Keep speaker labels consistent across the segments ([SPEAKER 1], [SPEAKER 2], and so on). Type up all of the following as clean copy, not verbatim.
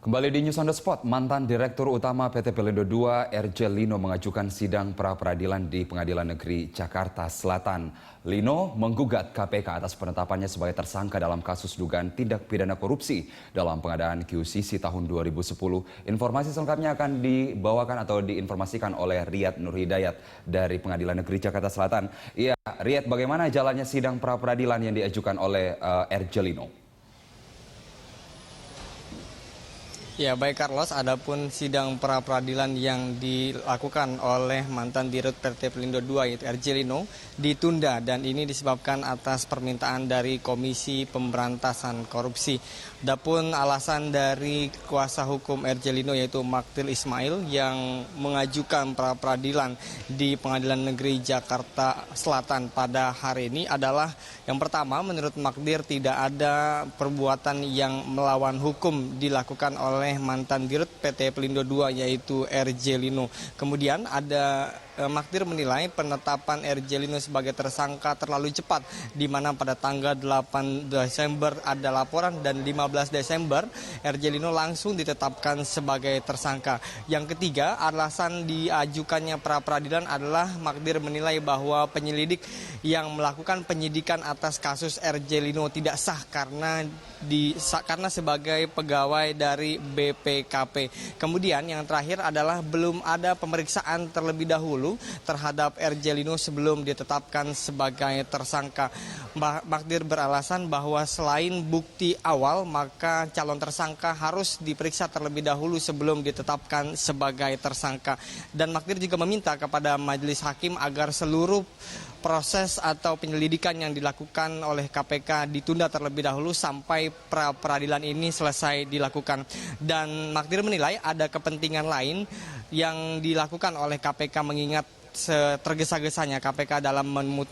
[SPEAKER 1] Kembali di News on the Spot, mantan Direktur Utama PT Pelindo II, RJ Lino mengajukan sidang pra-peradilan di Pengadilan Negeri Jakarta Selatan. Lino menggugat KPK atas penetapannya sebagai tersangka dalam kasus dugaan tindak pidana korupsi dalam pengadaan QCC tahun 2010. Informasi selengkapnya akan dibawakan atau diinformasikan oleh Riyad Nurhidayat dari Pengadilan Negeri Jakarta Selatan. Iya, Riyad, bagaimana jalannya sidang pra-peradilan yang diajukan oleh RJ Lino?
[SPEAKER 2] Ya baik Carlos, adapun sidang pra-peradilan yang dilakukan oleh mantan Dirut PT Pelindo II yaitu RJ Lino ditunda dan ini disebabkan atas permintaan dari Komisi Pemberantasan Korupsi. Adapun alasan dari kuasa hukum RJ Lino yaitu Magdir Ismail yang mengajukan pra-peradilan di Pengadilan Negeri Jakarta Selatan pada hari ini adalah yang pertama, menurut Magdir tidak ada perbuatan yang melawan hukum dilakukan oleh mantan Dirut PT Pelindo II yaitu RJ Lino. Kemudian ada Magdir menilai penetapan RJ Lino sebagai tersangka terlalu cepat, di mana pada tanggal 8 Desember ada laporan dan 15 Desember RJ Lino langsung ditetapkan sebagai tersangka. Yang ketiga, alasan diajukannya pra-peradilan adalah Magdir menilai bahwa penyelidik yang melakukan penyidikan atas kasus RJ Lino tidak sah karena sebagai pegawai dari BPKP. Kemudian yang terakhir adalah belum ada pemeriksaan terlebih dahulu terhadap RJ Lino sebelum ditetapkan sebagai tersangka. Magdir beralasan bahwa selain bukti awal, maka calon tersangka harus diperiksa terlebih dahulu sebelum ditetapkan sebagai tersangka. Dan Magdir juga meminta kepada majelis hakim agar seluruh proses atau penyelidikan yang dilakukan oleh KPK ditunda terlebih dahulu sampai pra-peradilan ini selesai dilakukan. Dan Magdir menilai ada kepentingan lain yang dilakukan oleh KPK mengingat tergesa-gesanya KPK dalam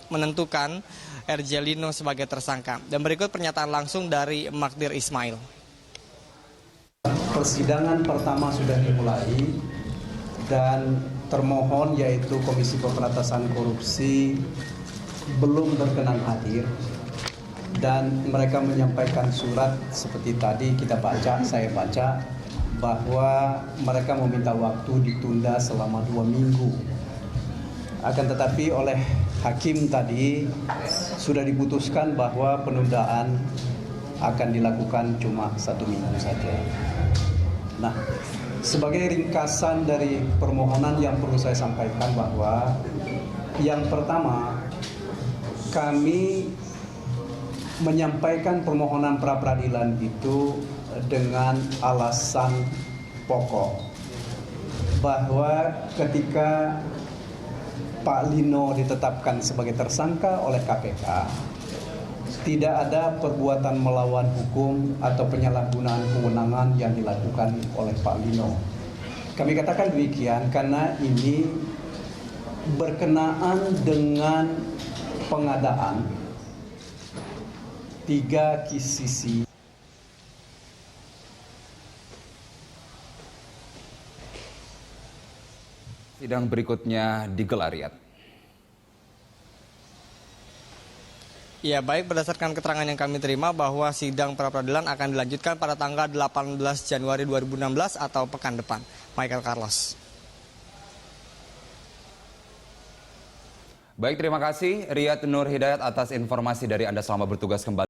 [SPEAKER 2] menentukan RJ Lino sebagai tersangka. Dan berikut pernyataan langsung dari Magdir Ismail.
[SPEAKER 3] Persidangan pertama sudah dimulai dan termohon yaitu Komisi Pemberantasan Korupsi belum berkenan hadir dan mereka menyampaikan surat seperti tadi saya baca bahwa mereka meminta waktu ditunda selama 2 minggu. Akan tetapi oleh hakim tadi sudah diputuskan bahwa penundaan akan dilakukan cuma 1 minggu saja. Nah, sebagai ringkasan dari permohonan yang perlu saya sampaikan bahwa yang pertama, kami menyampaikan permohonan pra-peradilan itu dengan alasan pokok bahwa ketika Pak Lino ditetapkan sebagai tersangka oleh KPK, tidak ada perbuatan melawan hukum atau penyalahgunaan kewenangan yang dilakukan oleh Pak Lino. Kami katakan demikian karena ini berkenaan dengan pengadaan 3 QCC.
[SPEAKER 1] Sidang berikutnya digelar, Riyad.
[SPEAKER 2] Ya baik, berdasarkan keterangan yang kami terima bahwa sidang pra-peradilan akan dilanjutkan pada tanggal 18 Januari 2016 atau pekan depan. Michael Carlos.
[SPEAKER 1] Baik, terima kasih Riyad Nurhidayat atas informasi dari Anda. Selamat bertugas kembali.